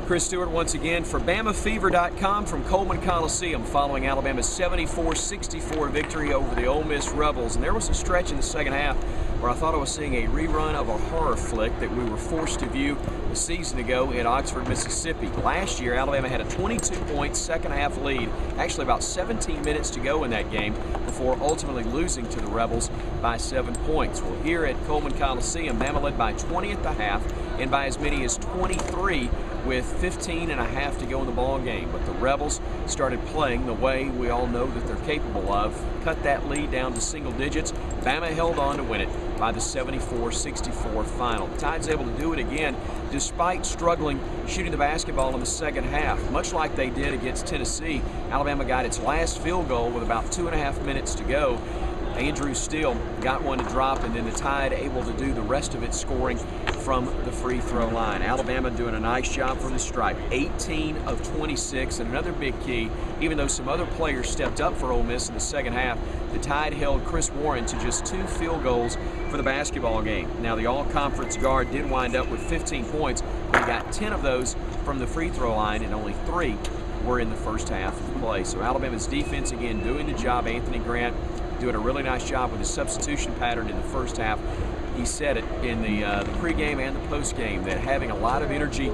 Chris Stewart once again for BamaFever.com from Coleman Coliseum following Alabama's 74-64 victory over the Ole Miss Rebels. And there was a stretch in the second half where I thought I was seeing a rerun of a horror flick that we were forced to view a season ago in Oxford, Mississippi. Last year, Alabama had a 22-point second-half lead, actually about 17 minutes to go in that game before ultimately losing to the Rebels by 7 points. Well, here at Coleman Coliseum, Bama led by 20 at the half and by as many as 23 with 15 and a half to go in the ball game. But the Rebels started playing the way we all know that they're capable of, cut that lead down to single digits. Bama held on to win it by the 74-64 final. The Tide's able to do it again despite struggling shooting the basketball in the second half. Much like they did against Tennessee, Alabama got its last field goal with about 2.5 minutes to go. Andrew Steele got one to drop, and then the Tide able to do the rest of its scoring from the free throw line. Alabama doing a nice job from the stripe, 18 of 26, and another big key, even though some other players stepped up for Ole Miss in the second half, the Tide held Chris Warren to just 2 field goals for the basketball game. Now, the all-conference guard did wind up with 15 points, but he got 10 of those from the free throw line, and only 3 were in the first half of play. So Alabama's defense, again, doing the job. Anthony Grant doing a really nice job with his substitution pattern in the first half. He said it in the pregame and the postgame that having a lot of energy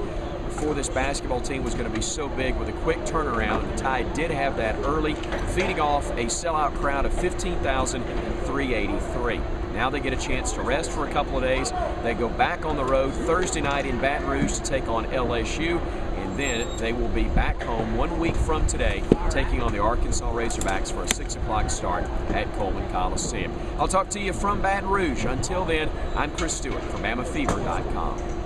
for this basketball team was going to be so big with a quick turnaround. The Tide did have that early, feeding off a sellout crowd of 15,383. Now they get a chance to rest for a couple of days. They go back on the road Thursday night in Baton Rouge to take on LSU, and then they will be back home 1 week from today, taking on the Arkansas Razorbacks for a 6 o'clock start at Coleman Coliseum. I'll talk to you from Baton Rouge. Until then, I'm Chris Stewart from BamaFever.com.